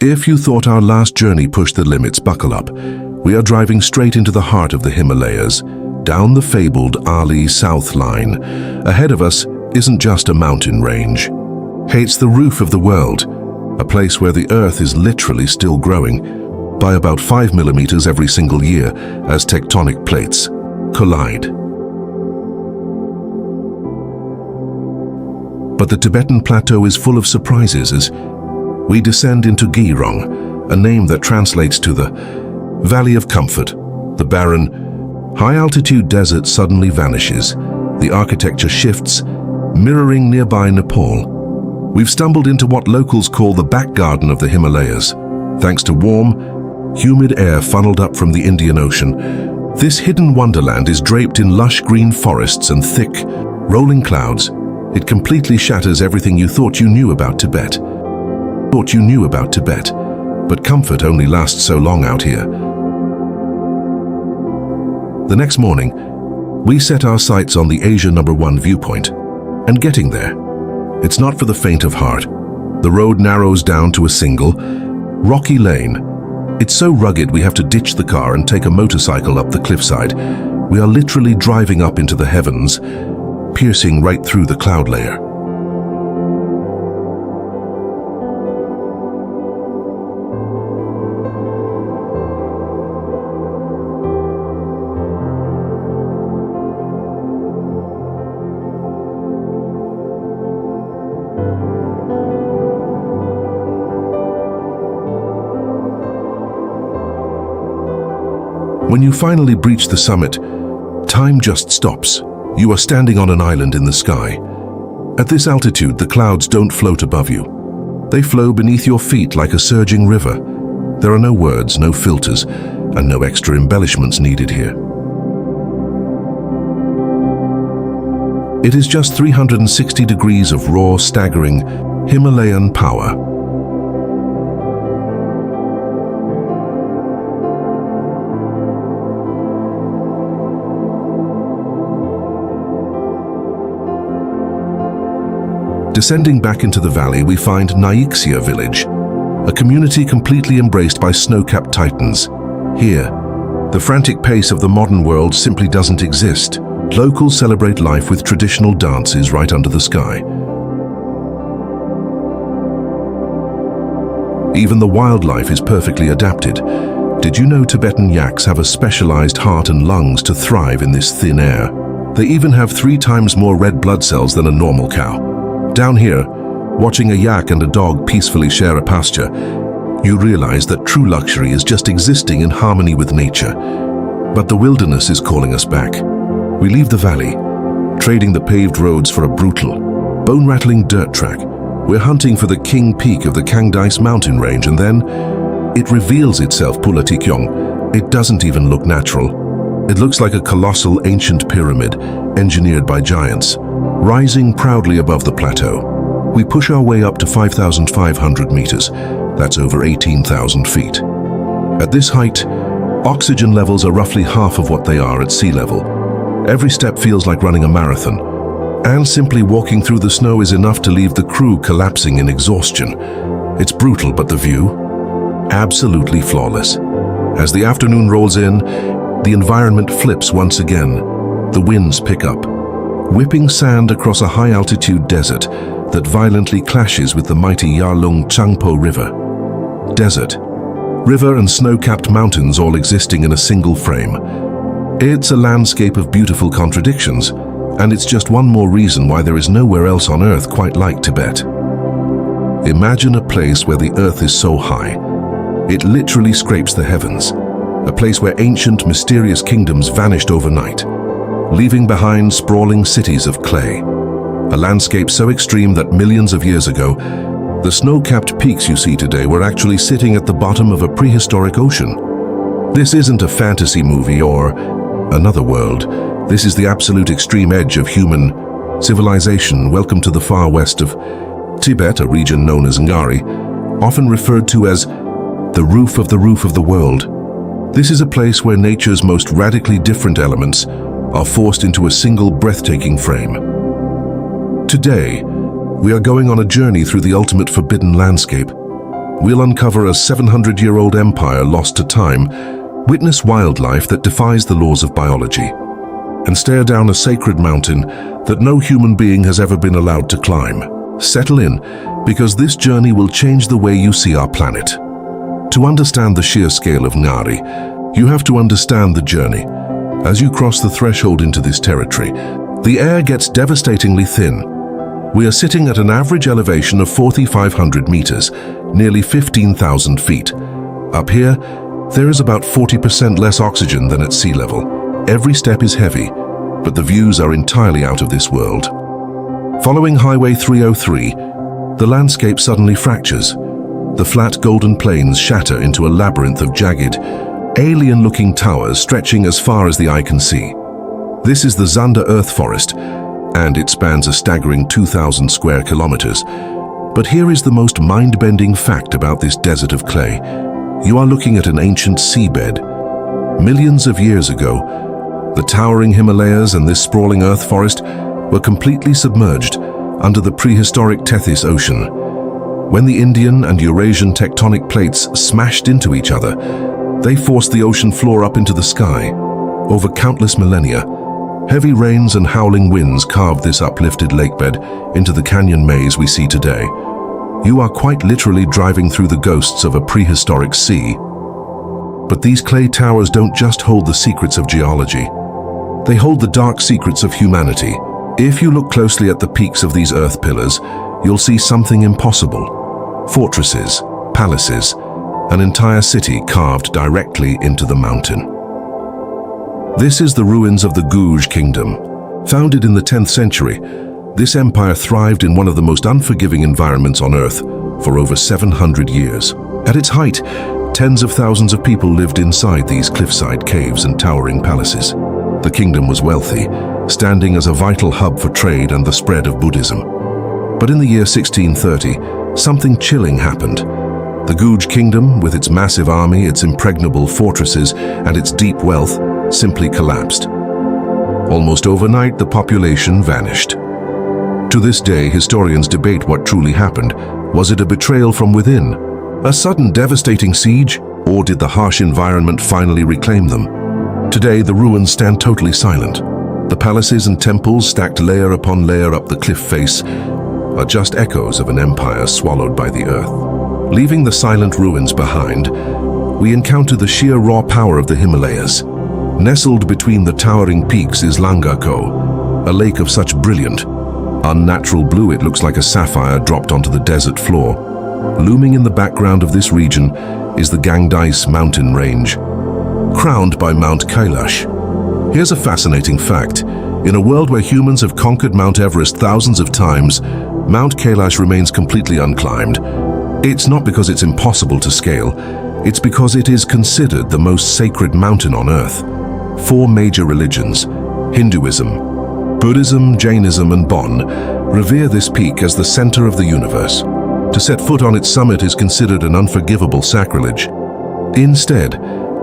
If you thought our last journey pushed the limits, buckle up. We are driving straight into the heart of the Himalayas, down the fabled Ali South Line. Ahead of us isn't just a mountain range. Hey, it's the roof of the world, a place where the Earth is literally still growing by about 5 millimeters every single year as tectonic plates collide. But the Tibetan plateau is full of surprises as we descend into Girong, a name that translates to the Valley of Comfort. The barren, high-altitude desert suddenly vanishes. The architecture shifts, mirroring nearby Nepal. We've stumbled into what locals call the back garden of the Himalayas. Thanks to warm, humid air funneled up from the Indian Ocean, this hidden wonderland is draped in lush green forests and thick, rolling clouds. It completely shatters everything you thought you knew about Tibet. But comfort only lasts so long out here. The next morning, we set our sights on the Asia #1 viewpoint. And getting there, it's not for the faint of heart. The road narrows down to a single, rocky lane. It's so rugged we have to ditch the car and take a motorcycle up the cliffside. We are literally driving up into the heavens, piercing right through the cloud layer. When you finally breach the summit, time just stops. You are standing on an island in the sky. At this altitude, the clouds don't float above you. They flow beneath your feet like a surging river. There are no words, no filters, and no extra embellishments needed here. It is just 360 degrees of raw, staggering Himalayan power. Descending back into the valley, we find Naixia village, a community completely embraced by snow-capped titans. Here, the frantic pace of the modern world simply doesn't exist. Locals celebrate life with traditional dances right under the sky. Even the wildlife is perfectly adapted. Did you know Tibetan yaks have a specialized heart and lungs to thrive in this thin air? They even have 3 times more red blood cells than a normal cow. Down here, watching a yak and a dog peacefully share a pasture, you realize that true luxury is just existing in harmony with nature. But the wilderness is calling us back. We leave the valley, trading the paved roads for a brutal, bone-rattling dirt track. We're hunting for the king peak of the Kangdais mountain range, and then it reveals itself, Pulatikyong. It doesn't even look natural. It looks like a colossal ancient pyramid engineered by giants, rising proudly above the plateau. We push our way up to 5,500 meters. That's over 18,000 feet. At this height, oxygen levels are roughly half of what they are at sea level. Every step feels like running a marathon, and simply walking through the snow is enough to leave the crew collapsing in exhaustion. It's brutal, but the view? Absolutely flawless. As the afternoon rolls in, the environment flips once again. The winds pick up, whipping sand across a high-altitude desert that violently clashes with the mighty Yarlung Changpo River. Desert, river and snow-capped mountains all existing in a single frame. It's a landscape of beautiful contradictions, and it's just one more reason why there is nowhere else on Earth quite like Tibet. Imagine a place where the Earth is so high, it literally scrapes the heavens. A place where ancient, mysterious kingdoms vanished overnight, leaving behind sprawling cities of clay. A landscape so extreme that millions of years ago, the snow-capped peaks you see today were actually sitting at the bottom of a prehistoric ocean. This isn't a fantasy movie or another world. This is the absolute extreme edge of human civilization. Welcome to the far west of Tibet, a region known as Ngari, often referred to as the roof of the world. This is a place where nature's most radically different elements are forced into a single breathtaking frame. Today, we are going on a journey through the ultimate forbidden landscape. We'll uncover a 700-year-old empire lost to time, witness wildlife that defies the laws of biology, and stare down a sacred mountain that no human being has ever been allowed to climb. Settle in, because this journey will change the way you see our planet. To understand the sheer scale of Ngari, you have to understand the journey. As you cross the threshold into this territory, the air gets devastatingly thin. We are sitting at an average elevation of 4,500 meters, nearly 15,000 feet. Up here, there is about 40% less oxygen than at sea level. Every step is heavy, but the views are entirely out of this world. Following Highway 303, the landscape suddenly fractures. The flat golden plains shatter into a labyrinth of jagged, alien-looking towers stretching as far as the eye can see. This is the Zanda Earth Forest, and it spans a staggering 2,000 square kilometers. But here is the most mind-bending fact about this desert of clay. You are looking at an ancient seabed. Millions of years ago, the towering Himalayas and this sprawling earth forest were completely submerged under the prehistoric Tethys Ocean. When the Indian and Eurasian tectonic plates smashed into each other, they forced the ocean floor up into the sky. Over countless millennia, heavy rains and howling winds carved this uplifted lakebed into the canyon maze we see today. You are quite literally driving through the ghosts of a prehistoric sea. But these clay towers don't just hold the secrets of geology. They hold the dark secrets of humanity. If you look closely at the peaks of these earth pillars, you'll see something impossible. Fortresses, palaces, an entire city carved directly into the mountain. This is the ruins of the Guge Kingdom. Founded in the 10th century, this empire thrived in one of the most unforgiving environments on Earth for over 700 years. At its height, tens of thousands of people lived inside these cliffside caves and towering palaces. The kingdom was wealthy, standing as a vital hub for trade and the spread of Buddhism. But in the year 1630, something chilling happened. The Guge Kingdom, with its massive army, its impregnable fortresses, and its deep wealth, simply collapsed. Almost overnight, the population vanished. To this day, historians debate what truly happened. Was it a betrayal from within? A sudden devastating siege? Or did the harsh environment finally reclaim them? Today, the ruins stand totally silent. The palaces and temples stacked layer upon layer up the cliff face are just echoes of an empire swallowed by the earth. Leaving the silent ruins behind, we encounter the sheer raw power of the Himalayas. Nestled between the towering peaks is Langako, a lake of such brilliant, unnatural blue it looks like a sapphire dropped onto the desert floor. Looming in the background of this region is the Gangdais mountain range, crowned by Mount Kailash. Here's a fascinating fact. In a world where humans have conquered Mount Everest thousands of times, Mount Kailash remains completely unclimbed. It's not because it's impossible to scale, it's because it is considered the most sacred mountain on Earth. 4 major religions, Hinduism, Buddhism, Jainism, and Bon, revere this peak as the center of the universe. To set foot on its summit is considered an unforgivable sacrilege. Instead,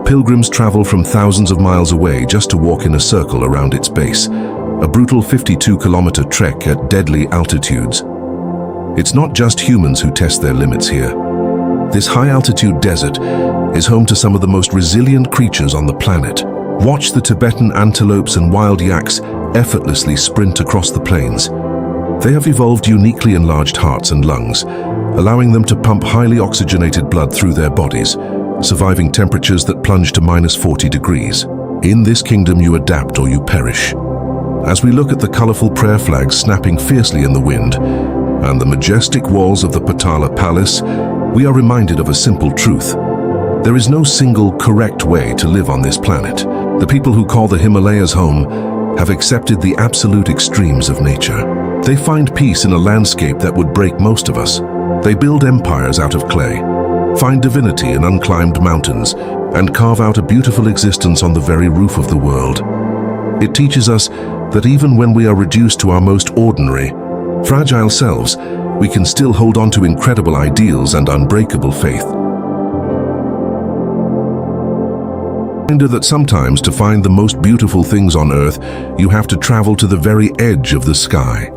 pilgrims travel from thousands of miles away just to walk in a circle around its base, a brutal 52-kilometer trek at deadly altitudes. It's not just humans who test their limits here. This high-altitude desert is home to some of the most resilient creatures on the planet. Watch the Tibetan antelopes and wild yaks effortlessly sprint across the plains. They have evolved uniquely enlarged hearts and lungs, allowing them to pump highly oxygenated blood through their bodies, surviving temperatures that plunge to -40 degrees. In this kingdom, you adapt or you perish. As we look at the colorful prayer flags snapping fiercely in the wind and the majestic walls of the Patala Palace, we are reminded of a simple truth. There is no single correct way to live on this planet. The people who call the Himalayas home have accepted the absolute extremes of nature. They find peace in a landscape that would break most of us. They build empires out of clay, find divinity in unclimbed mountains, and carve out a beautiful existence on the very roof of the world. It teaches us that even when we are reduced to our most ordinary, fragile selves, we can still hold on to incredible ideals and unbreakable faith. Reminder that sometimes to find the most beautiful things on Earth, you have to travel to the very edge of the sky.